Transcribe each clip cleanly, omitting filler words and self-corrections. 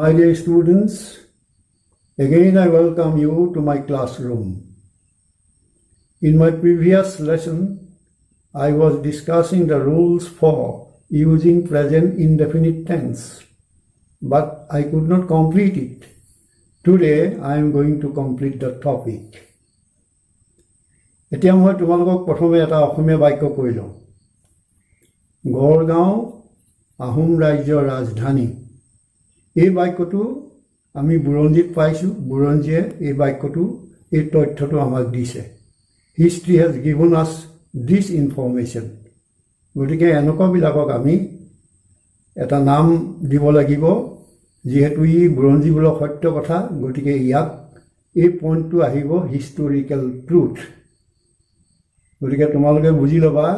My dear students, again I welcome you to my classroom. In my previous lesson, I was discussing the rules for using present indefinite tense, but I could not complete it. Today I am going to complete the topic. এতিয়া মই তোমালোকক প্ৰথমে এটা অসমীয়া বাক্য কৈ লওঁ। গড়গাঁও আহোম ৰাজ্যৰ ৰাজধানী। এই বাক্যটো আমি বুৰঞ্জীত পাইছোঁ। বুৰঞ্জীয়ে এই বাক্যটো এই তথ্যটো আমাক দিছে। হিষ্ট্ৰী হেজ গিভন আছ দিছ ইনফৰমেশ্যন। গতিকে এনেকুৱাবিলাকক আমি এটা নাম দিব লাগিব, যিহেতু ই বুৰঞ্জীমূলক সত্য কথা। গতিকে ইয়াক এই পইণ্টটো আহিব হিষ্টৰিকেল ট্ৰুথ। গতিকে তোমালোকে বুজি ল'বা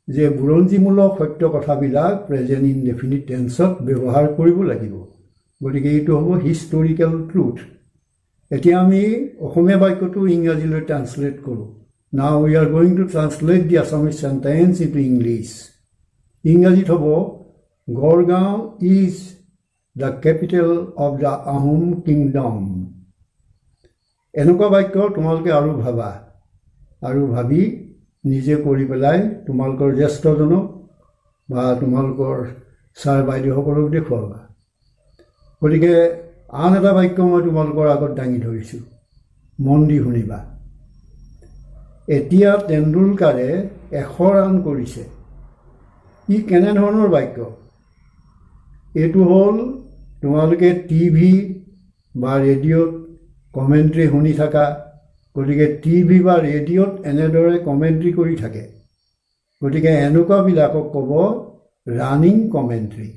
যে বুৰঞ্জীমূলক সত্য কথাবিলাক প্ৰেজেণ্ট ইনডেফিনিট টেন্সত ব্যৱহাৰ কৰিব লাগিব। গতিকে এইটো হ'ব হিষ্টৰিকেল ট্ৰুথ। এতিয়া আমি অসমীয়া বাক্যটো ইংৰাজীলৈ ট্ৰান্সলেট কৰোঁ। Now we are going to translate the Assamese sentence into English. ইংৰাজীত হ'ব Gargaon is the capital of the Ahom kingdom. এনেকুৱা বাক্য তোমালোকে আৰু ভাবা, আৰু ভাবি নিজে কৰি পেলাই তোমালোকৰ জ্যেষ্ঠজনক বা তোমালোকৰ ছাৰ বাইদেউসকলক দেখুৱাবা। গতিকে আন এটা বাক্য মই তোমালোকৰ আগত দাঙি ধৰিছোঁ, মন দি শুনিবা। এতিয়া তেণ্ডুলকাৰে 100 ৰান কৰিছে। ই কেনেধৰণৰ বাক্য? এইটো হ'ল তোমালোকে টিভি বা ৰেডিঅ'ত কমেণ্ট্ৰি শুনি থাকা। গতিকে টিভি বা ৰেডিঅ'ত এনেদৰে কমেণ্ট্ৰি কৰি থাকে। গতিকে এনেকুৱাবিলাকক ক'ব ৰানিং কমেণ্ট্ৰি।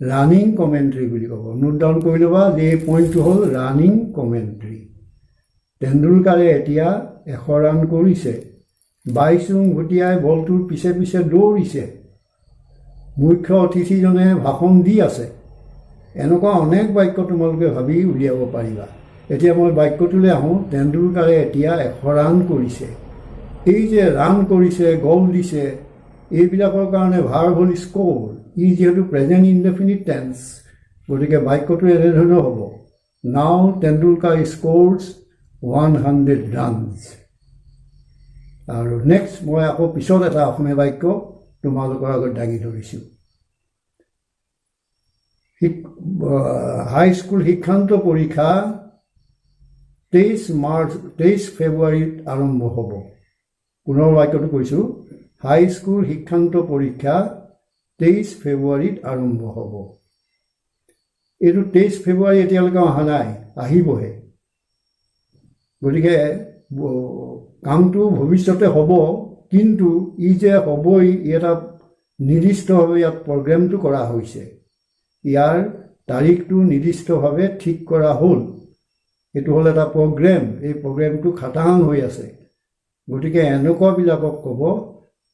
ৰানিং কমেণ্ট্ৰি বুলি ক'ব। নোট ডাউন কৰি ল'বা যে এই পইণ্টটো হ'ল ৰানিং কমেণ্ট্ৰি। তেণ্ডুলকাৰে এতিয়া 100 ৰান কৰিছে। বাইচুং ভুটিয়াই বলটোৰ পিছে পিছে দৌৰিছে। মুখ্য অতিথিজনে ভাষণ দি আছে। এনেকুৱা অনেক বাক্য তোমালোকে ভাবি উলিয়াব পাৰিবা। এতিয়া মই বাক্যটোলৈ আহোঁ। তেণ্ডুলকাৰে এতিয়া 100 ৰান কৰিছে। এই যে ৰান কৰিছে, গ'ল দিছে, এইবিলাকৰ কাৰণে ভাৰ্ব হ'ল স্ক'ৰ। ই যিহেতু প্ৰেজেণ্ট ইনডেফিনিট টেন্স, গতিকে বাক্যটো এনেধৰণৰ হ'ব, নাও তেণ্ডুলকাৰ স্ক'ৰ্ছ 100 ৰানছ। আৰু নেক্সট মই আকৌ পিছত এটা অসমীয়া বাক্য তোমালোকৰ আগত দাঙি ধৰিছোঁ। হাইস্কুল শিক্ষান্ত পৰীক্ষা 23 ফেব্ৰুৱাৰীত আৰম্ভ হ'ব। পুনৰ বাক্যটো কৈছোঁ, হাইস্কুল শিক্ষান্ত পৰীক্ষা 23 ফেব্ৰুৱাৰীত আৰম্ভ হ'ব। এইটো 23 ফেব্ৰুৱাৰী এতিয়ালৈকে অহা নাই, আহিবহে। গতিকে কামটো ভৱিষ্যতে হ'ব, কিন্তু ই যে হ'বই এটা নিৰ্দিষ্টভাৱে ইয়াত প্ৰগ্ৰেমটো কৰা হৈছে। ইয়াৰ তাৰিখটো নিৰ্দিষ্টভাৱে ঠিক কৰা হ'ল। এইটো হ'ল এটা প্ৰগ্ৰেম। এই প্ৰগ্ৰেমটো খাটাং হৈ আছে। গতিকে এনেকুৱাবিলাকক ক'ব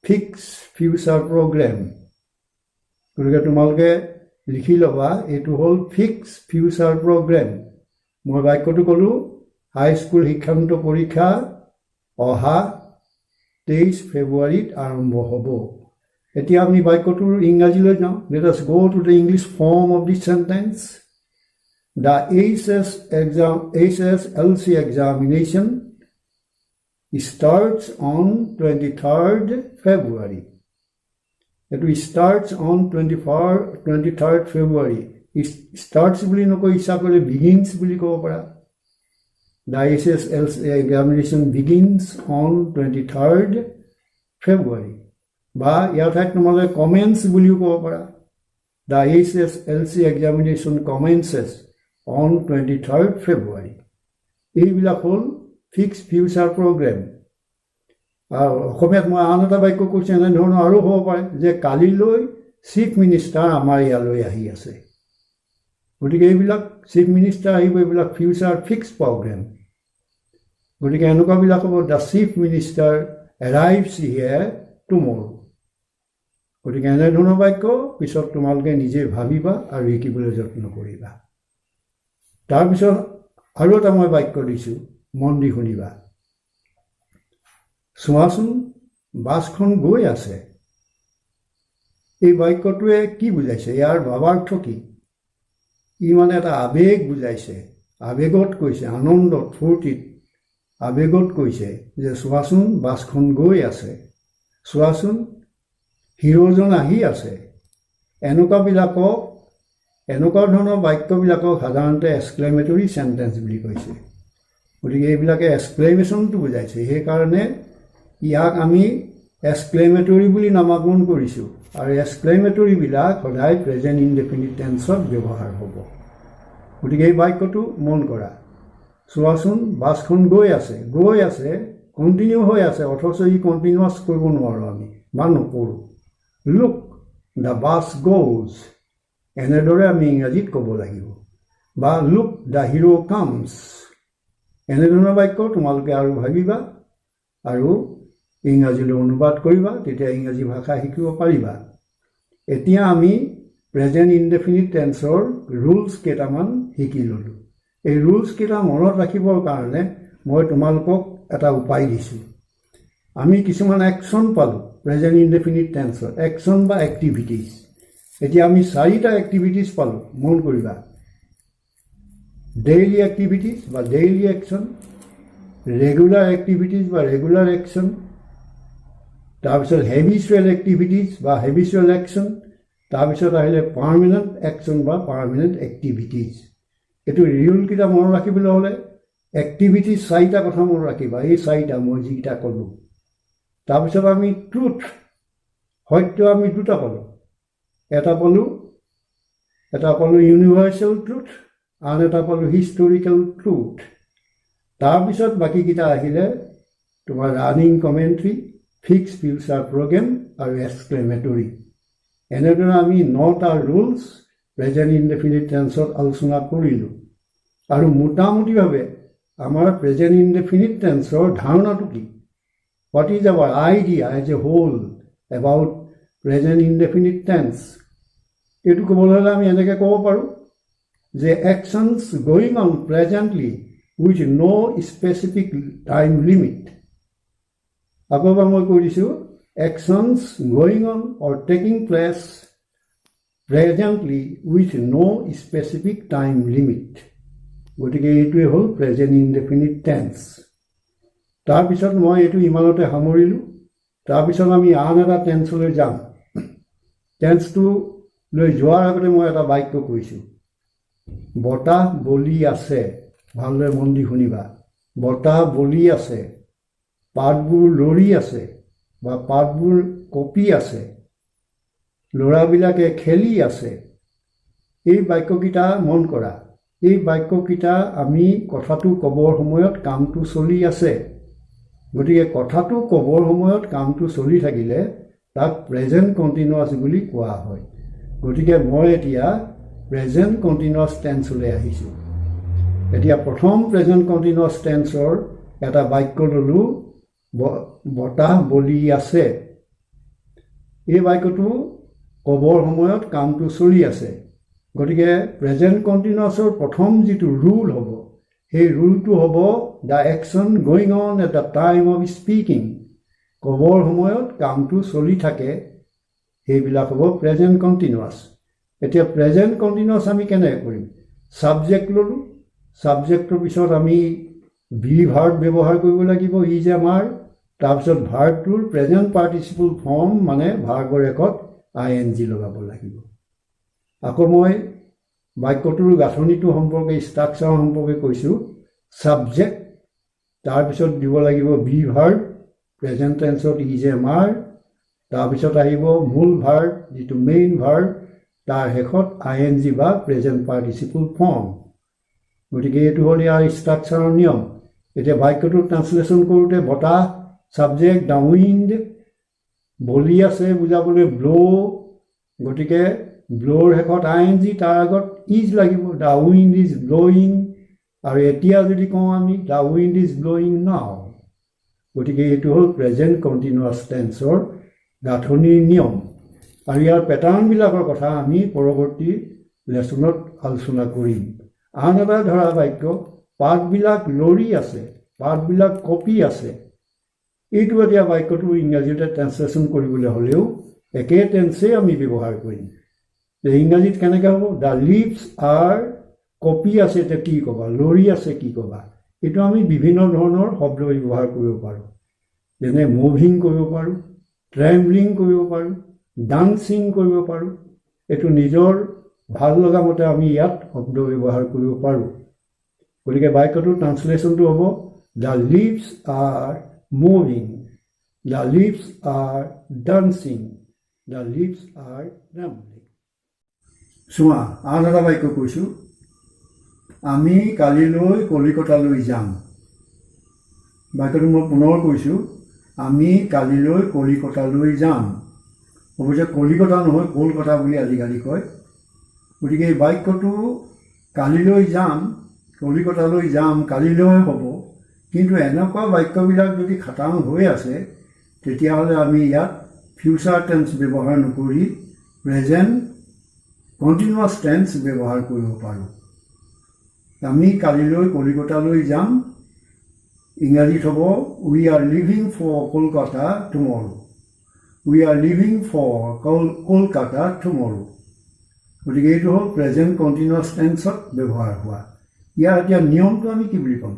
ফিক্স ফিউচাৰ প্ৰগ্ৰেম। গতিকে তোমালোকে লিখি ল'বা, এইটো হ'ল ফিক্স ফিউচাৰ প্ৰগ্ৰেম। মই বাক্যটো ক'লোঁ, হাইস্কুল শিক্ষান্ত পৰীক্ষা অহা 23 ফেব্ৰুৱাৰীত আৰম্ভ হ'ব। এতিয়া আমি বাক্যটোৰ ইংৰাজীলৈ যাওঁ। Let us go to the English form of this sentence. The HSLC examination starts on 23rd February. It starts on 23rd February. Starts বুলি নকৈ ইচ্ছা কৰিলে begins বুলি ক'ব পাৰা। The HSLC examination begins on 23rd February. বা ইয়াৰ ঠাইত তোমালোকে commence বুলিও ক'ব পাৰা। The HSLC examination commences on 23rd February. এইবিলাক হ'ল ফিক্স ফিউচাৰ প্ৰগ্ৰেম। আৰু অসমীয়াত মই আন এটা বাক্য কৈছোঁ, এনেধৰণৰ আৰু হ'ব পাৰে যে কালিলৈ চিফ মিনিষ্টাৰ আমাৰ ইয়ালৈ আহি আছে। গতিকে এইবিলাক চিফ মিনিষ্টাৰ আহিব, এইবিলাক ফিউচাৰ ফিক্স প্ৰগ্ৰেম। গতিকে এনেকুৱাবিলাক হ'ব the chief minister arrives here tomorrow. গতিকে এনেধৰণৰ বাক্য পিছত তোমালোকে নিজে ভাবিবা আৰু শিকিবলৈ যত্ন কৰিবা। তাৰপিছত আৰু এটা মই বাক্য দিছোঁ, মন দি শুনিবা। চোৱাচোন বাছখন গৈ আছে। এই বাক্যটোৱে কি বুজাইছে? ইয়াৰ ভাৱাৰ্থ কি? ই মানে এটা আৱেগ বুজাইছে, আৱেগত কৈছে, আনন্দত ফূৰ্তিত আৱেগত কৈছে যে চোৱাচোন বাছখন গৈ আছে, চোৱাচোন হিৰোজন আহি আছে। এনেকুৱা ধৰণৰ বাক্যবিলাকক সাধাৰণতে এক্সক্লেমেটৰী চেণ্টেন্স বুলি কৈছে। গতিকে এইবিলাকে এক্সক্লেমেশ্যনটো বুজাইছে, সেইকাৰণে ইয়াক আমি এক্সক্লেমেটৰী বুলি নামাকৰণ কৰিছোঁ। আৰু এক্সক্লেমেটৰীবিলাক সদায় প্ৰেজেণ্ট ইনডেফিনিট টেন্সত ব্যৱহাৰ হ'ব। গতিকে এই বাক্যটো মন কৰা, চোৱাচোন বাছখন গৈ আছে, কণ্টিনিউ হৈ আছে, অথচ ই কণ্টিনিউৱাছ কৰিব নোৱাৰোঁ আমি বা নকৰোঁ। লুক দ্য বাছ গ'জ, এনেদৰে আমি ইংৰাজীত ক'ব লাগিব। বা লুক দ্য হিৰো কামছ, এনেধৰণৰ বাক্য তোমালোকে আৰু ভাবিবা আৰু ইংৰাজীলৈ অনুবাদ কৰিবা, তেতিয়া ইংৰাজী ভাষা শিকিব পাৰিবা। এতিয়া আমি প্ৰেজেণ্ট ইনডেফিনিট টেন্সৰ ৰুলছ কেইটামান শিকি ল'লোঁ। এই ৰুলছ কেইটা মনত ৰাখিবৰ কাৰণে মই তোমালোকক এটা উপায় দিছোঁ। আমি কিছুমান একশ্যন পালোঁ প্ৰেজেণ্ট ইনডেফিনিট টেন্সৰ, একশ্যন বা এক্টিভিটিজ। এতিয়া আমি 4টা এক্টিভিটিজ পালোঁ, মন কৰিবা। ডেইলি এক্টিভিটিজ বা ডেইলি একশ্যন, ৰেগুলাৰ এক্টিভিটিজ বা ৰেগুলাৰ একশ্যন, তাৰপিছত হেবিচুৱেল এক্টিভিটিজ বা হেবিচুৱেল একশ্যন, তাৰপিছত আহিলে পাৰ্মানেণ্ট একশ্যন বা পাৰ্মানেণ্ট এক্টিভিটিজ। এইটো ৰুলকেইটা মনত ৰাখিবলৈ হ'লে এক্টিভিটিজ 4টা কথা মনত ৰাখিবা, এই 4টা মই যিকেইটা ক'লোঁ। তাৰপিছত আমি ট্ৰুথ, সত্য আমি 2টা পালোঁ। এটা পালোঁ ইউনিভাৰ্চেল ট্ৰুথ, আন এটা পালোঁ হিষ্টৰিকেল ট্ৰুথ। তাৰপিছত বাকীকেইটা আহিলে তোমাৰ running commentary, fix future programme আৰু এক্সক্লেমেটৰী। এনেদৰে আমি 9টা ৰুলছ প্ৰেজেণ্ট ইনডেফিনিট টেন্সত আলোচনা কৰিলোঁ। আৰু মোটামুটিভাৱে আমাৰ প্ৰেজেণ্ট ইনডেফিনিট টেন্সৰ ধাৰণাটো কি, what is our idea as a whole about present indefinite tense. এইটো ক'বলৈ হ'লে আমি এনেকৈ ক'ব পাৰোঁ যে actions going on presently with no' specific time limit. আকৌ এবাৰ মই কৈ দিছোঁ, actions going on or taking place presently with no specific time limit. গতিকে এইটোৱে হ'ল প্ৰেজেণ্ট ইনডেফিনিট টেন্স। তাৰপিছত মই এইটো ইমানতে সামৰিলোঁ। তাৰপিছত আমি আন এটা টেন্সলৈ যাম। টেন্সটো লৈ যোৱাৰ আগতে মই এটা বাক্য কৈছোঁ, বতাহ বলি আছে। ভালদৰে মন দি শুনিবা, বতাহ বলি আছে, পাতবোৰ লৰি আছে বা পাতবোৰ কঁপি আছে, ল'ৰাবিলাকে খেলি আছে। এই বাক্যকেইটা মন কৰা। এই বাক্যকেইটা আমি কথাটো ক'বৰ সময়ত কামটো চলি আছে। গতিকে কথাটো ক'বৰ সময়ত কামটো চলি থাকিলে তাক প্ৰেজেণ্ট কণ্টিনিউৱাছ বুলি কোৱা হয়। গতিকে মই এতিয়া প্ৰেজেণ্ট কণ্টিনিউৱাছ টেন্সলৈ আহিছোঁ। এতিয়া প্ৰথম প্ৰেজেণ্ট কণ্টিনিউৱাছ টেন্সৰ এটা বাক্য ল'লোঁ, বতাহ বলি আছে। এই বাক্যটো ক'বৰ সময়ত কামটো চলি আছে। গতিকে প্ৰেজেণ্ট কণ্টিনিউৱাছৰ প্ৰথম যিটো ৰুল হ'ব, সেই ৰুলটো হ'ব the action going on at the time of speaking. ক'বৰ সময়ত কামটো চলি থাকে, সেইবিলাক হ'ব প্ৰেজেণ্ট কণ্টিনিউৱাছ। এতিয়া প্ৰেজেণ্ট কণ্টিনিউৱাছ আমি কেনেকৈ কৰিম? ছাবজেক্ট ল'লোঁ, ছাবজেক্টৰ পিছত আমি বি ভাৰ্ব ব্যৱহাৰ কৰিব লাগিব, ইজ আমাৰ। তাৰপিছত ভাৰ্বটোৰ প্ৰেজেণ্ট পাৰ্টিচিপল ফৰ্ম মানে ভাৰ্বৰ শেষত ING লগাব লাগিব। আকৌ মই বাক্যটোৰ গাঁথনিটো সম্পৰ্কে, ষ্ট্ৰাকচাৰ সম্পৰ্কে কৈছোঁ। ছাবজেক্ট, তাৰপিছত দিব লাগিব বি ভাৰ্ব, প্ৰেজেণ্ট টেন্সত ইজ আমাৰ। তাৰপিছত আহিব মূল ভাৰ্ব, যিটো মেইন ভাৰ্ব, তাৰ শেষত ING বা প্ৰেজেণ্ট পাৰ্টিচিপল ফৰ্ম। গতিকে এইটো হ'ল ইয়াৰ ষ্ট্ৰাকচাৰৰ নিয়ম। এতিয়া বাক্যটো ট্ৰান্সলেশ্যন কৰোঁতে বতাহ ছাবজেক্ট, দ্য উইণ্ড, বলি আছে বুজাবলৈ ব্ল', গতিকে ব্ল'ৰ শেষত ING, তাৰ আগত ইজ লাগিব, দ্য উইণ্ড ইজ ব্ল'য়িং। আৰু এতিয়া যদি কওঁ আমি দ্য উইণ্ড ইজ ব্ল'য়িং নাও। গতিকে এইটো হ'ল প্ৰেজেণ্ট কণ্টিনিউৱাছ টেন্সৰ গাঁথনিৰ নিয়ম। আৰু ইয়াৰ পেটাৰ্ণবিলাকৰ কথা আমি পৰৱৰ্তী লেচনত আলোচনা কৰিম। আন এটা ধৰা বাক্য, পাতবিলাক লৰি আছে, পাতবিলাক কঁপি আছে। এইটো এতিয়া বাক্যটো ইংৰাজীতে ট্ৰান্সলেশ্যন কৰিবলৈ হ'লেও একে টেন্সেই আমি ব্যৱহাৰ কৰিম। যে ইংৰাজীত কেনেকৈ হ'ব? দ্য লিভছ আৰ, কপি আছে এতিয়া কি ক'বা, লৰি আছে কি ক'বা। এইটো আমি বিভিন্ন ধৰণৰ শব্দ ব্যৱহাৰ কৰিব পাৰোঁ, যেনে মুভিং কৰিব পাৰোঁ, ট্ৰেভেলিং কৰিব পাৰোঁ, ডান্সিং কৰিব পাৰোঁ। এইটো নিজৰ ভাল লগা মতে আমি ইয়াত শব্দ ব্যৱহাৰ কৰিব পাৰোঁ। গতিকে বাক্যটোৰ ট্ৰান্সলেশ্যনটো হ'ব the leaves R moving, the leaves R dancing, the leaves R travelling. চোৱা, আন এটা বাক্য কৈছোঁ, আমি কালিলৈ কলিকতালৈ যাম। বাক্যটো মই পুনৰ কৈছোঁ, আমি কালিলৈ কলিকতালৈ যাম। অৱশ্যে কলিকতা নহয়, কলকাতা বুলি আজিকালি কয়। গতিকে এই বাক্যটো কালিলৈ যাম, কলিকতালৈ যাম, কালিলৈ হ'ব। কিন্তু এনেকুৱা বাক্যবিলাক যদি খাটাং হৈ আছে, তেতিয়াহ'লে আমি ইয়াত ফিউচাৰ টেন্স ব্যৱহাৰ নকৰি প্ৰেজেণ্ট কণ্টিনিউৱাছ টেন্স ব্যৱহাৰ কৰিব পাৰোঁ। আমি কালিলৈ কলিকতালৈ যাম, ইংৰাজীত হ'ব we are leaving for Kolkata tomorrow. We are leaving for Kolkata tomorrow. গতিকে এইটো হ'ল প্ৰেজেণ্ট কণ্টিনিউৱাছ টেন্সত ব্যৱহাৰ হোৱা। ইয়াৰ এতিয়া নিয়মটো আমি কি বুলি ক'ম?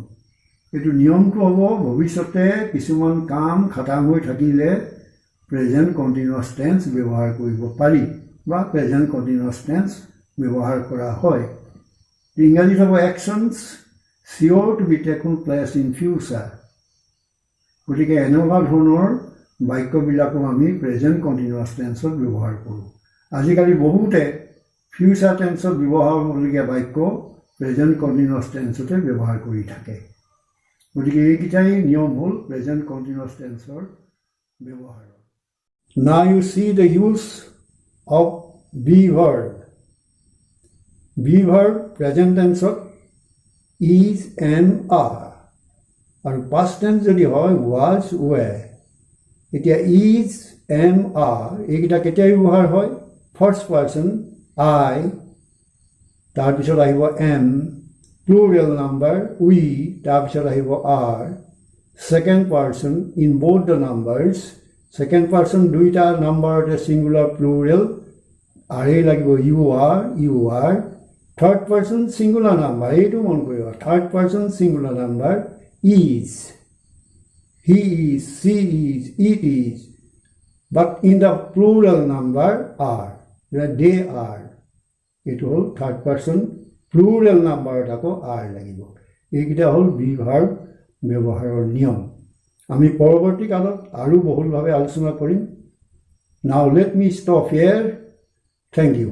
এইটো নিয়মটো হ'ব ভৱিষ্যতে কিছুমান কাম খাটাং হৈ থাকিলে প্ৰেজেণ্ট কণ্টিনিউৱাছ টেন্স ব্যৱহাৰ কৰিব পাৰি বা প্ৰেজেণ্ট কণ্টিনিউৱাছ টেন্স ব্যৱহাৰ কৰা হয়। ইংৰাজীত হ'ব actions sure to be taken place in future. গতিকে এনেকুৱা ধৰণৰ বাক্যবিলাকো আমি প্ৰেজেণ্ট কণ্টিনিউৱাছ টেন্সত ব্যৱহাৰ কৰোঁ। আজিকালি বহুতে ফিউচাৰ টেন্সত ব্যৱহাৰ হ'বলগীয়া বাক্য প্ৰেজেণ্ট কণ্টিনিউৱাছ টেন্সতে ব্যৱহাৰ কৰি থাকে। গতিকে এইকেইটাই নিয়ম হ'ল প্ৰেজেণ্ট কণ্টিনিউৱাছ টেন্সৰ ব্যৱহাৰ। Now you see the use of be verb. Be verb present tense is and are. আৰু past tense যদি হয় was were. এতিয়া is and are এইকেইটা কেতিয়া ব্যৱহাৰ হয়? ফাৰ্ষ্ট পাৰ্চন I, তাৰপিছত আহিব am, প্লুৰেল নাম্বাৰ we, তাৰপিছত আহিব are, second person in both the numbers, second person দুইটা নাম্বাৰতে ছিংগুলাৰ প্লুৰেল আৰেই লাগিব you are, third person singular number, এইটো মন কৰিবা, third person singular number is, he is, she is, it is, but in the plural number are, they are. এইটো হ'ল third person plural নাম্বাৰত আকৌ আৰ লাগিব। এইকেইটা হ'ল বি ভাৰ্ব ব্যৱহাৰৰ নিয়ম। আমি পৰৱৰ্তী কালত আৰু বহুলভাৱে আলোচনা কৰিম। Now let me stop here. Thank U.